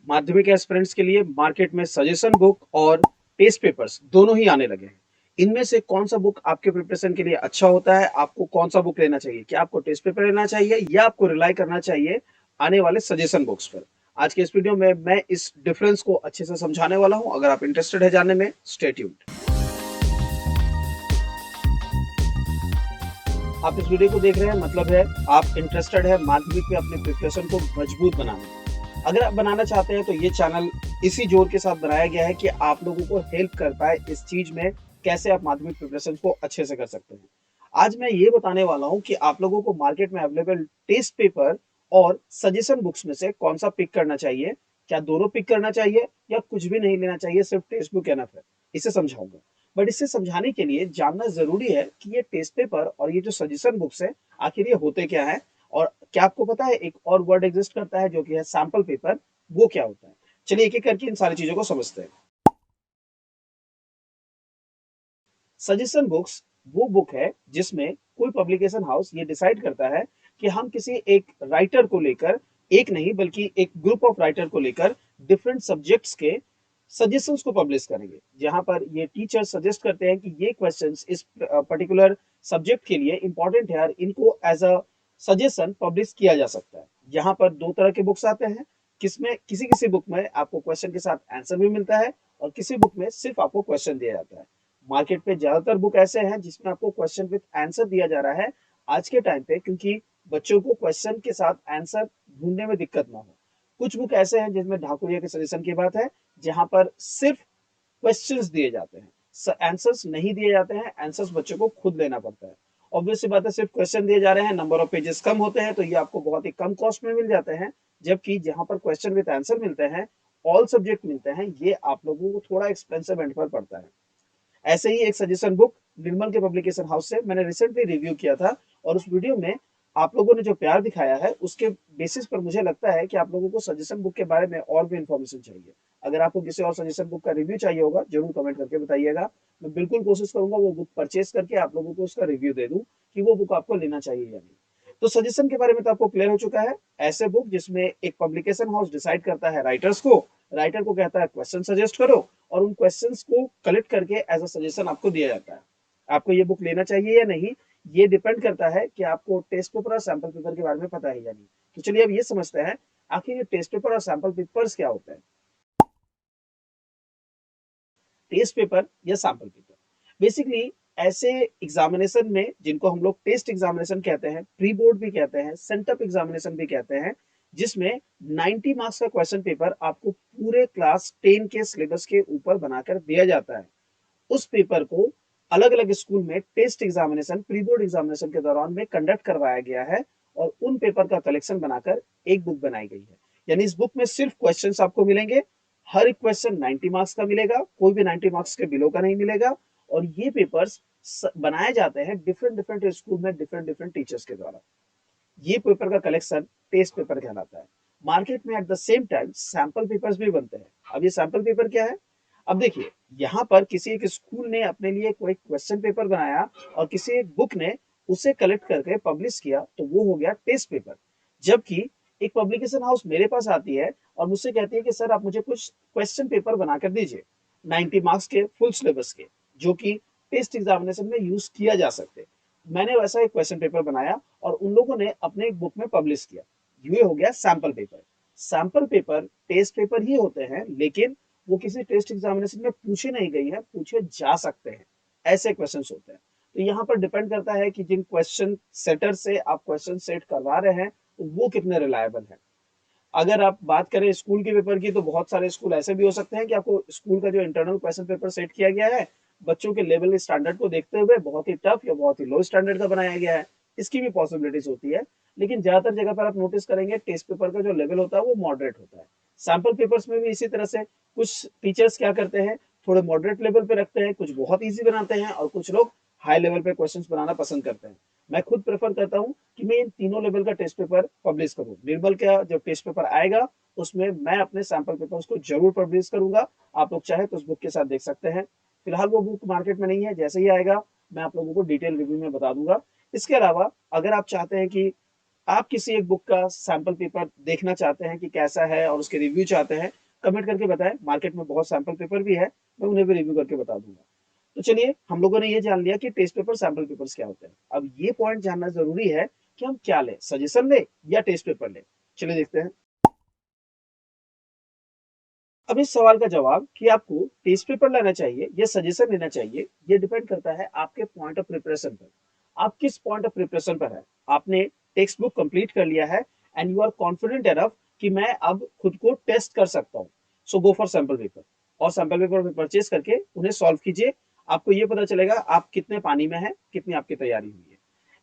माध्यमिक एस्पिरेंट्स के लिए मार्केट में सजेशन बुक और टेस्ट पेपर्स दोनों ही आने लगे हैं। इनमें से कौन सा बुक आपके प्रिपरेशन के लिए अच्छा होता है? आपको कौन सा बुक लेना चाहिए? क्या आपको टेस्ट पेपर लेना चाहिए या आपको रिलाई करना चाहिए आने वाले सजेशन बुक्स पर? आज के इस वीडियो में मैं इस डिफरेंस को अच्छे से समझाने वाला हूं। अगर आप इंटरेस्टेड है जानने में, स्टे ट्यून्ड। आप इस वीडियो को देख रहे हैं मतलब है आप इंटरेस्टेड है माध्यमिक में अपने प्रिपरेशन को मजबूत बनाने में। अगर आप बनाना चाहते हैं तो ये चैनल इसी जोर के साथ बनाया गया है कि आप लोगों को हेल्प कर पाए इस चीज में, कैसे आप माध्यमिक प्रिपरेशन को अच्छे से कर सकते हैं। आज मैं ये बताने वाला हूँ कि आप लोगों को मार्केट में अवेलेबल टेस्ट पेपर और सजेशन बुक्स में से कौन सा पिक करना चाहिए। क्या दोनों पिक करना चाहिए या कुछ भी नहीं लेना चाहिए, सिर्फ टेक्स्ट बुक एनफ है? इसे समझाऊंगा। बट इसे समझाने के लिए जानना जरूरी है कि ये टेस्ट पेपर और ये जो सजेशन बुक्स है आखिर ये होते क्या है। और क्या आपको पता है एक और वर्ड एग्जिस्ट करता है जो कि है सैंपल पेपर? वो क्या होता है? चलिए एक एक करके इन सारी चीजों को समझते हैं। सजेशन बुक्स वो बुक है जिसमें कोई पब्लिकेशन हाउस ये डिसाइड करता है कि हम किसी एक राइटर को लेकर, एक नहीं बल्कि एक ग्रुप ऑफ राइटर को लेकर डिफरेंट सब्जेक्ट्स के सजेशंस को पब्लिश करेंगे, जहां पर ये टीचर सजेस्ट करते हैं कि ये क्वेश्चंस इस पर्टिकुलर सब्जेक्ट के लिए इंपॉर्टेंट है और इनको एज अ सजेशन पब्लिश किया जा सकता है। यहाँ पर दो तरह के बुक्स आते हैं, किसमें किसी किसी बुक में आपको क्वेश्चन के साथ आंसर भी मिलता है और किसी बुक में सिर्फ आपको क्वेश्चन दिया जाता है। मार्केट पे ज्यादातर बुक ऐसे हैं जिसमें आपको क्वेश्चन विद आंसर दिया जा रहा है आज के टाइम पे, क्योंकि बच्चों को क्वेश्चन के साथ आंसर ढूंढने में दिक्कत ना हो। कुछ बुक ऐसे हैं जिसमें ढाकुरिया के सजेशन की बात है, जहां पर सिर्फ क्वेश्चंस दिए जाते हैं, आंसर्स नहीं दिए जाते हैं, आंसर्स बच्चों को खुद लेना पड़ता है। ऑब्वियस सी बात है, सिर्फ क्वेश्चन दिए जा रहे हैं, नंबर ऑफ पेजेस कम होते हैं तो ये आपको बहुत ही कम कॉस्ट में मिल जाते हैं। जबकि जहां पर क्वेश्चन विद आंसर मिलते हैं, ऑल सब्जेक्ट मिलते हैं, ये आप लोगों को थोड़ा एक्सपेंसिव एंड पर पड़ता है। ऐसे ही एक सजेशन बुक निर्मल के पब्लिकेशन हाउस से मैंने रिसेंटली रिव्यू किया था, और उस वीडियो में आप लोगों ने जो प्यार दिखाया है उसके बेसिस पर मुझे लगता है कि आप लोगों को सजेशन बुक के बारे में और भी इंफॉर्मेशन चाहिए। अगर आपको किसी और सजेशन बुक का रिव्यू चाहिए होगा जरूर कमेंट करके बताइएगा। मैं बिल्कुल कोशिश करूंगा वो बुक परचेज करके आप लोगों को उसका रिव्यू दे दूं कि वो बुक आपको लेना चाहिए या नहीं। तो सजेशन के बारे में तो आपको क्लियर हो चुका है। ऐसे बुक जिसमें एक पब्लिकेशन हाउस डिसाइड करता है राइटर्स को, राइटर को कहता है क्वेश्चन सजेस्ट करो, और उन क्वेश्चंस को कलेक्ट करके एज अ सजेशन आपको दिया जाता है। आपको ये बुक लेना चाहिए या नहीं, ये डिपेंड करता है कि आपको टेस्ट पेपर और सैंपल पेपर के बारे में पता है या नहीं। तो चलिए अब ये समझते हैं आखिर ये टेस्ट पेपर और सैंपल पेपर्स क्या होता है। टेस्ट पेपर या सैंपल पेपर बेसिकली ऐसे एग्जामिनेशन में जिनको हम लोग टेस्ट एग्जामिनेशन कहते हैं, प्री बोर्ड भी कहते हैं, सेंटअप एग्जामिनेशन भी कहते हैं, जिसमें 90 मार्क्स का क्वेश्चन पेपर आपको पूरे क्लास 10 के सिलेबस के ऊपर बनाकर दिया जाता है। उस पेपर को अलग अलग स्कूल में test examination, pre board examination के दौरान में कंडक्ट करवाया गया है, और उन पेपर का कलेक्शन बनाकर एक बुक बनाई गई है। यानी इस बुक में सिर्फ क्वेश्चंस आपको मिलेंगे, हर एक क्वेश्चन 90 मार्क्स का मिलेगा, कोई भी 90 मार्क्स के बिलो का नहीं मिलेगा। और ये पेपर्स बनाए जाते हैं डिफरेंट डिफरेंट स्कूल में डिफरेंट डिफरेंट टीचर्स के द्वारा। ये पेपर का कलेक्शन टेस्ट पेपर कहलाता है। मार्केट में at the same time sample papers भी बनते हैं। अब ये सैंपल पेपर क्या है? अब देखिए, यहाँ पर किसी एक स्कूल ने अपने लिए कोई क्वेश्चन पेपर बनाया और किसी एक बुक ने उसे कलेक्ट करके पब्लिश किया, तो वो हो गया टेस्ट पेपर। जबकि एक पब्लिकेशन हाउस मेरे पास आती है और मुझसे कहती है कि सर आप मुझे कुछ क्वेश्चन पेपर बनाकर दीजिए 90 मार्क्स के फुल सिलेबस के, जो कि टेस्ट एग्जामिनेशन में यूज किया जा सकते। मैंने वैसा एक क्वेश्चन पेपर बनाया और उन लोगों ने अपने एक बुक में पब्लिश किया। ये हो गया sample paper. Sample paper test paper ही होते हैं, लेकिन वो किसी टेस्ट एग्जामिनेशन में पूछे नहीं गई है, पूछे जा सकते हैं, ऐसे क्वेश्चन होते हैं। तो यहाँ पर डिपेंड करता है कि जिन क्वेश्चन सेटर से आप क्वेश्चन सेट करवा रहे हैं तो वो कितने रिलायबल है। अगर आप बात करें स्कूल के पेपर की, तो बहुत सारे स्कूल ऐसे भी हो सकते हैं कि आपको स्कूल का जो इंटरनल क्वेश्चन पेपर सेट किया गया है बच्चों के लेवल स्टैंडर्ड को देखते हुए बहुत ही टफ या बहुत ही लो स्टैंडर्ड का बनाया गया है। इसकी भी पॉसिबिलिटीज होती है। लेकिन ज्यादातर जगह पर आप नोटिस करेंगे टेस्ट पेपर का जो लेवल होता है वो मॉडरेट होता है। सैंपल पेपर्स में भी इसी तरह से कुछ टीचर्स क्या करते हैं, थोड़े मॉडरेट लेवल पे रखते हैं, कुछ बहुत ईजी बनाते हैं और कुछ लोग हाई लेवल पे क्वेश्चंस बनाना पसंद करते हैं। मैं खुद प्रेफर करता हूँ कि मैं इन तीनों लेवल का टेस्ट पेपर पब्लिश करूँ। निर्मल का जो टेस्ट पेपर आएगा उसमें मैं अपने सैंपल पेपर्स को जरूर पब्लिश करूंगा। आप लोग चाहे तो उस बुक के साथ देख सकते हैं। फिलहाल वो बुक मार्केट में नहीं है, जैसे ही आएगा मैं आप लोगों को डिटेल रिव्यू में बता दूंगा। इसके अलावा अगर आप चाहते हैं कि आप किसी एक बुक का सैंपल पेपर देखना चाहते हैं कि कैसा है और उसके रिव्यू चाहते हैं, कमेंट करके बताएं। मार्केट में बहुत सैंपल पेपर भी है, मैं उन्हें भी रिव्यू करके बता दूंगा। तो चलिए, हम लोगों ने ये जान लिया कि टेस्ट पेपर, सैंपल पेपर्स क्या होते हैं। अब ये पॉइंट जानना जरूरी है कि हम क्या लें, सजेशन लें या टेस्ट पेपर लें। चलिए देखते हैं। अब इस सवाल का जवाब कि आपको टेस्ट पेपर लेना चाहिए या सजेशन लेना चाहिए, ये डिपेंड करता है आपके पॉइंट ऑफ प्रिपरेशन पर। आप किस पॉइंट ऑफ प्रिपरेशन पर है। आपने टेक्स्ट बुक कंप्लीट कर लिया है and you are confident enough कि मैं अब खुद को टेस्ट कर सकता हूँ, so go for sample paper. और सैंपल पेपर में परचेज करके उन्हें सॉल्व कीजिए। आपको ये पता चलेगा आप कितने पानी में हैं, कितनी आपकी तैयारी हुई है।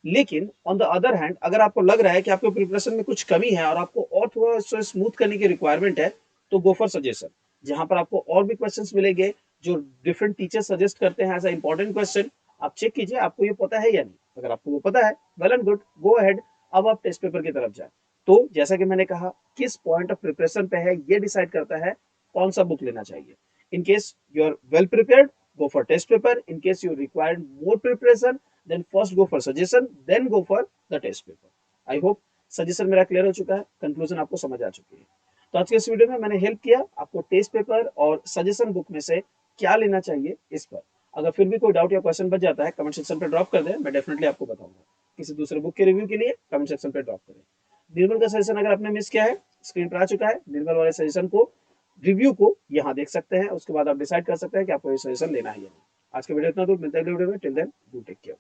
लेकिन ऑन द अदर हैंड, अगर आपको लग रहा है कि आपके प्रिपरेशन में कुछ कमी है और आपको और थोड़ा सा स्मूथ करने की रिक्वायरमेंट है, तो गो फॉर सजेशन, जहां पर आपको और भी क्वेश्चंस मिलेंगे जो डिफरेंट टीचर सजेस्ट करते हैं एज अ इंपॉर्टेंट क्वेश्चन। आप चेक कीजिए आपको ये पता है या नहीं। अगर आपको वो पता है, well and good, go ahead. अब आप टेस्ट पेपर की तरफ जाए। तो जैसा कि मैंने कहा, किस पॉइंट ऑफ प्रिपरेशन पे है ये डिसाइड करता है कौन सा बुक लेना चाहिए। In case you are well prepared, go for test paper. In case you require more preparation, then first go for suggestion, then go for the test paper. I hope suggestion मेरा clear हो चुका है, conclusion आपको समझ आ चुकी है। तो आज के इस वीडियो में मैंने हेल्प किया आपको टेस्ट पेपर और सजेशन बुक में से क्या लेना चाहिए इस पर। अगर फिर भी कोई डाउट या क्वेश्चन बच जाता है, कमेंट सेक्शन पे ड्रॉप कर दें, मैं डेफिनेटली आपको बताऊंगा। किसी दूसरे बुक के रिव्यू के लिए कमेंट सेक्शन पे ड्रॉप करें। निर्मल का सजेशन अगर आपने मिस किया है, स्क्रीन पर आ चुका है। निर्मल वाले सजेशन को, रिव्यू को यहाँ देख सकते हैं। उसके बाद आप डिसाइड कर सकते हैं कि आपको ये सजेशन लेना है या नहीं। आज के वीडियो इतना दूर, मिलते हैं अगले वीडियो में। Till then, do take care.